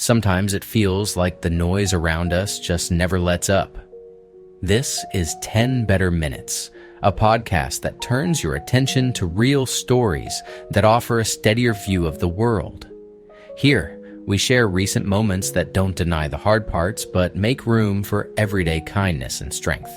Sometimes it feels like the noise around us just never lets up. This is 10 Better Minutes, a podcast that turns your attention to real stories that offer a steadier view of the world. Here, we share recent moments that don't deny the hard parts, but make room for everyday kindness and strength.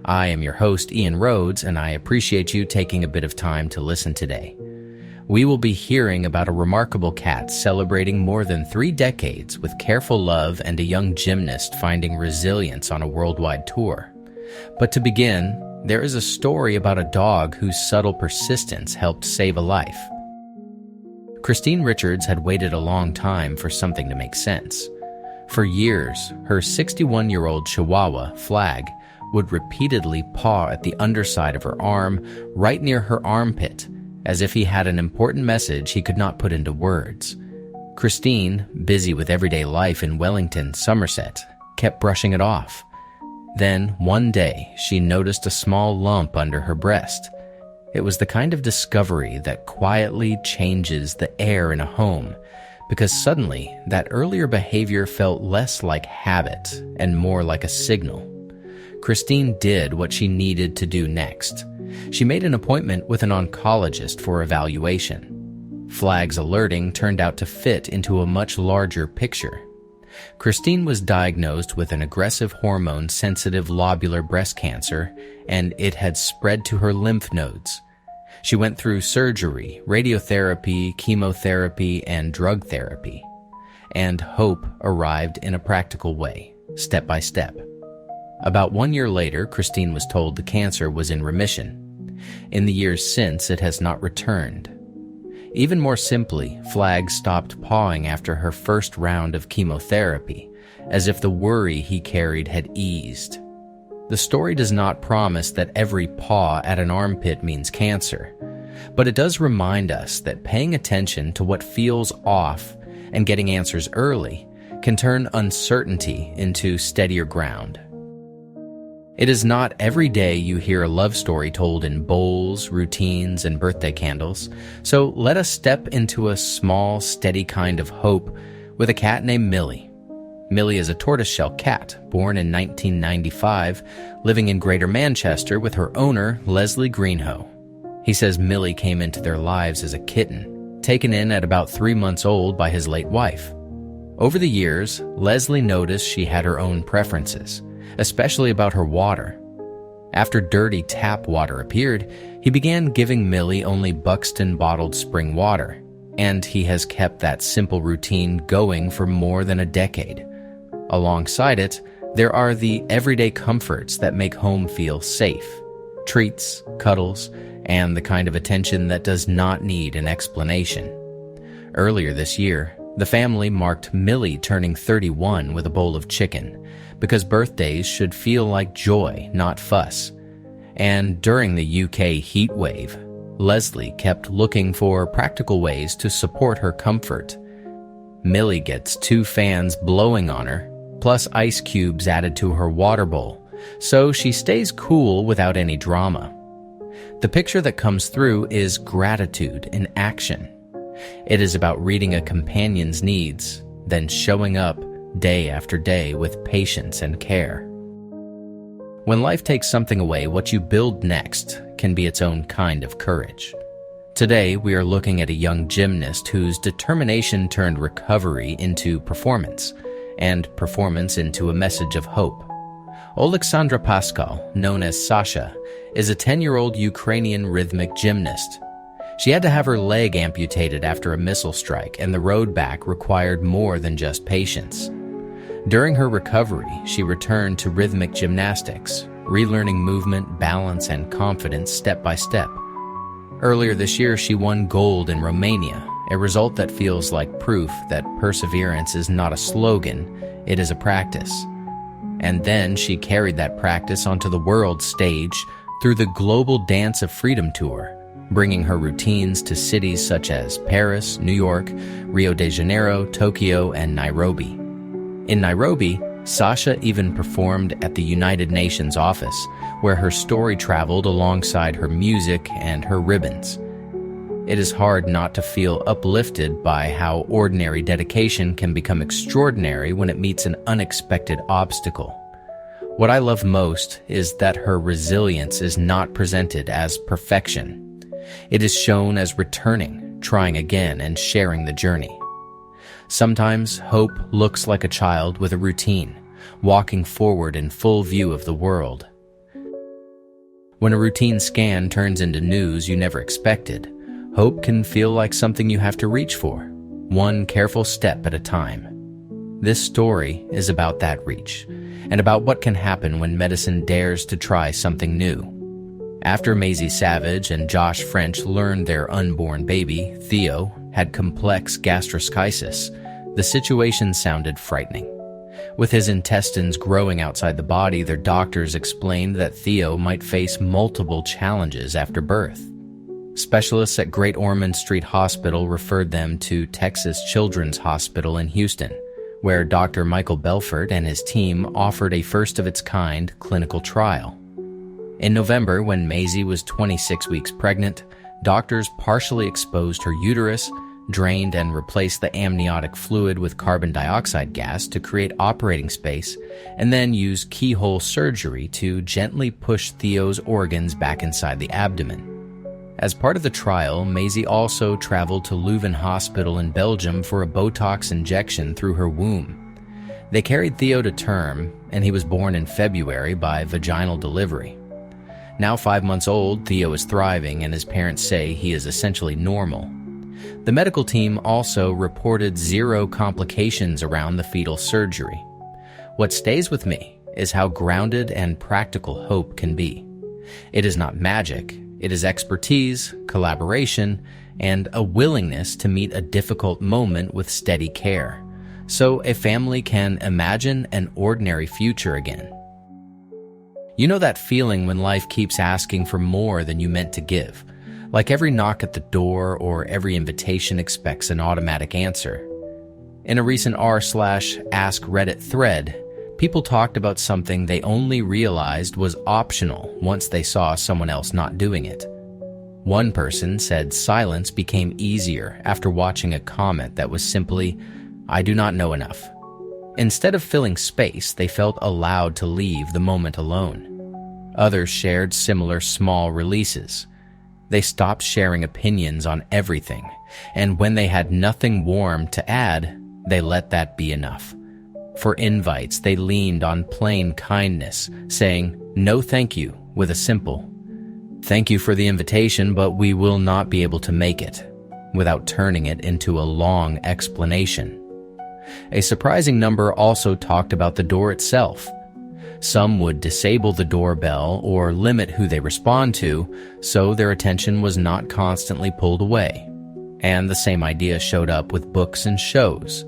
I am your host, Ian Rhodes, and I appreciate you taking a bit of time to listen today. We will be hearing about a remarkable cat celebrating more than 3 decades with careful love and a young gymnast finding resilience on a worldwide tour. But to begin, there is a story about a dog whose subtle persistence helped save a life. Christine Richards had waited a long time for something to make sense. For years, her 61-year-old Chihuahua, Flag, would repeatedly paw at the underside of her arm, right near her armpit, as if he had an important message he could not put into words. Christine, busy with everyday life in Wellington, Somerset, kept brushing it off. Then, one day, she noticed a small lump under her breast. It was the kind of discovery that quietly changes the air in a home, because suddenly, that earlier behavior felt less like habit and more like a signal. Christine did what she needed to do next. She made an appointment with an oncologist for evaluation. Flag's alerting turned out to fit into a much larger picture. Christine was diagnosed with an aggressive hormone-sensitive lobular breast cancer, and it had spread to her lymph nodes. She went through surgery, radiotherapy, chemotherapy, and drug therapy. And hope arrived in a practical way, step by step. About 1 year later, Christine was told the cancer was in remission. In the years since, it has not returned. Even more simply, Flag stopped pawing after her first round of chemotherapy, as if the worry he carried had eased. The story does not promise that every paw at an armpit means cancer, but it does remind us that paying attention to what feels off and getting answers early can turn uncertainty into steadier ground. It is not every day you hear a love story told in bowls, routines, and birthday candles, so let us step into a small, steady kind of hope with a cat named Millie. Millie is a tortoiseshell cat, born in 1995, living in Greater Manchester with her owner, Leslie Greenhoe. He says Millie came into their lives as a kitten, taken in at about 3 months old by his late wife. Over the years, Leslie noticed she had her own preferences, especially about her water. After dirty tap water appeared, he began giving Millie only Buxton bottled spring water, and he has kept that simple routine going for more than a decade. Alongside it, there are the everyday comforts that make home feel safe: treats, cuddles, and the kind of attention that does not need an explanation. Earlier this year, the family marked Millie turning 31 with a bowl of chicken, because birthdays should feel like joy, not fuss. And during the UK heat wave, Leslie kept looking for practical ways to support her comfort. Millie gets 2 fans blowing on her, plus ice cubes added to her water bowl, so she stays cool without any drama. The picture that comes through is gratitude in action. It is about reading a companion's needs, then showing up day after day with patience and care. When life takes something away, what you build next can be its own kind of courage. Today, we are looking at a young gymnast whose determination turned recovery into performance, and performance into a message of hope. Oleksandra Pascal, known as Sasha, is a 10-year-old Ukrainian rhythmic gymnast. She had to have her leg amputated after a missile strike, and the road back required more than just patience. During her recovery, she returned to rhythmic gymnastics, relearning movement, balance, and confidence step by step. Earlier this year, she won gold in Romania, a result that feels like proof that perseverance is not a slogan, it is a practice. And then she carried that practice onto the world stage through the Global Dance of Freedom Tour, bringing her routines to cities such as Paris, New York, Rio de Janeiro, Tokyo, and Nairobi. In Nairobi, Sasha even performed at the United Nations office, where her story traveled alongside her music and her ribbons. It is hard not to feel uplifted by how ordinary dedication can become extraordinary when it meets an unexpected obstacle. What I love most is that her resilience is not presented as perfection. It is shown as returning, trying again, and sharing the journey. Sometimes hope looks like a child with a routine, walking forward in full view of the world. When a routine scan turns into news you never expected, hope can feel like something you have to reach for, one careful step at a time. This story is about that reach, and about what can happen when medicine dares to try something new. After Maisie Savage and Josh French learned their unborn baby, Theo, had complex gastroschisis, the situation sounded frightening. With his intestines growing outside the body, their doctors explained that Theo might face multiple challenges after birth. Specialists at Great Ormond Street Hospital referred them to Texas Children's Hospital in Houston, where Dr. Michael Belfort and his team offered a first-of-its-kind clinical trial. In November, when Maisie was 26 weeks pregnant, doctors partially exposed her uterus, drained and replaced the amniotic fluid with carbon dioxide gas to create operating space, and then used keyhole surgery to gently push Theo's organs back inside the abdomen. As part of the trial, Maisie also traveled to Leuven Hospital in Belgium for a Botox injection through her womb. They carried Theo to term, and he was born in February by vaginal delivery. Now 5 months old, Theo is thriving, and his parents say he is essentially normal. The medical team also reported 0 complications around the fetal surgery. What stays with me is how grounded and practical hope can be. It is not magic. It is expertise, collaboration, and a willingness to meet a difficult moment with steady care, so a family can imagine an ordinary future again. You know that feeling when life keeps asking for more than you meant to give, like every knock at the door or every invitation expects an automatic answer. In a recent r/Ask Reddit thread, people talked about something they only realized was optional once they saw someone else not doing it. One person said silence became easier after watching a comment that was simply, "I do not know enough." Instead of filling space, they felt allowed to leave the moment alone. Others shared similar small releases. They stopped sharing opinions on everything, and when they had nothing warm to add, they let that be enough. For invites, they leaned on plain kindness, saying, "No thank you," with a simple, "Thank you for the invitation, but we will not be able to make it," without turning it into a long explanation. A surprising number also talked about the door itself. Some would disable the doorbell or limit who they respond to, so their attention was not constantly pulled away. And the same idea showed up with books and shows.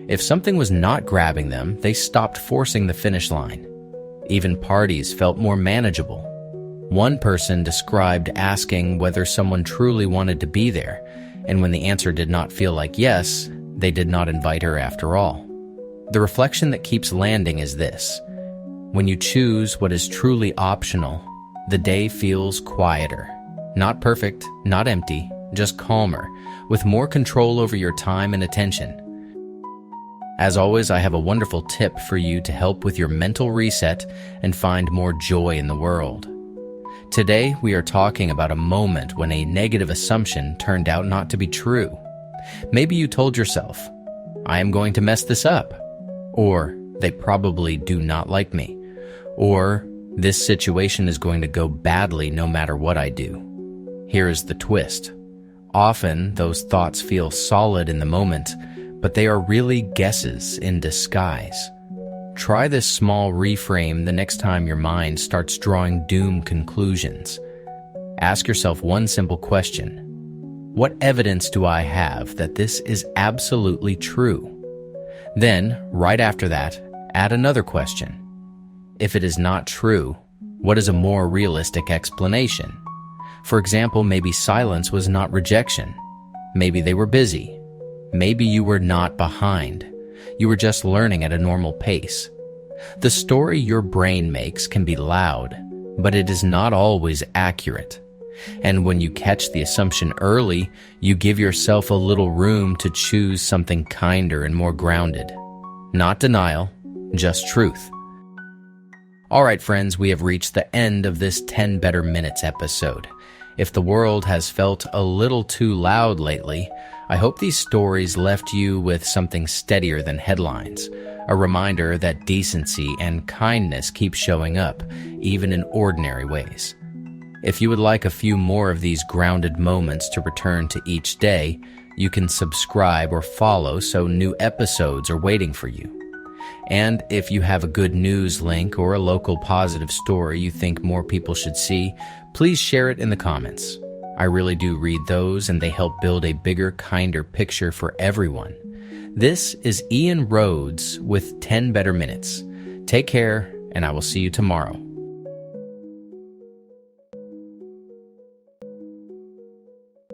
If something was not grabbing them, they stopped forcing the finish line. Even parties felt more manageable. One person described asking whether someone truly wanted to be there, and when the answer did not feel like yes, they did not invite her after all. The reflection that keeps landing is this: when you choose what is truly optional, the day feels quieter. Not perfect, not empty, just calmer, with more control over your time and attention. As always, I have a wonderful tip for you to help with your mental reset and find more joy in the world. Today, we are talking about a moment when a negative assumption turned out not to be true. Maybe you told yourself, "I am going to mess this up," or "They probably do not like me," or "This situation is going to go badly no matter what I do." Here is the twist. Often, those thoughts feel solid in the moment, but they are really guesses in disguise. Try this small reframe the next time your mind starts drawing doom conclusions. Ask yourself one simple question: what evidence do I have that this is absolutely true? Then, right after that, add another question. If it is not true, what is a more realistic explanation? For example, maybe silence was not rejection. Maybe they were busy. Maybe you were not behind. You were just learning at a normal pace. The story your brain makes can be loud, but it is not always accurate. And when you catch the assumption early, you give yourself a little room to choose something kinder and more grounded. Not denial, just truth. All right, friends, we have reached the end of this 10 Better Minutes episode. If the world has felt a little too loud lately, I hope these stories left you with something steadier than headlines, a reminder that decency and kindness keep showing up, even in ordinary ways. If you would like a few more of these grounded moments to return to each day, you can subscribe or follow so new episodes are waiting for you. And if you have a good news link or a local positive story you think more people should see, please share it in the comments. I really do read those, and they help build a bigger, kinder picture for everyone. This is Ian Rhodes with 10 Better Minutes. Take care, and I will see you tomorrow.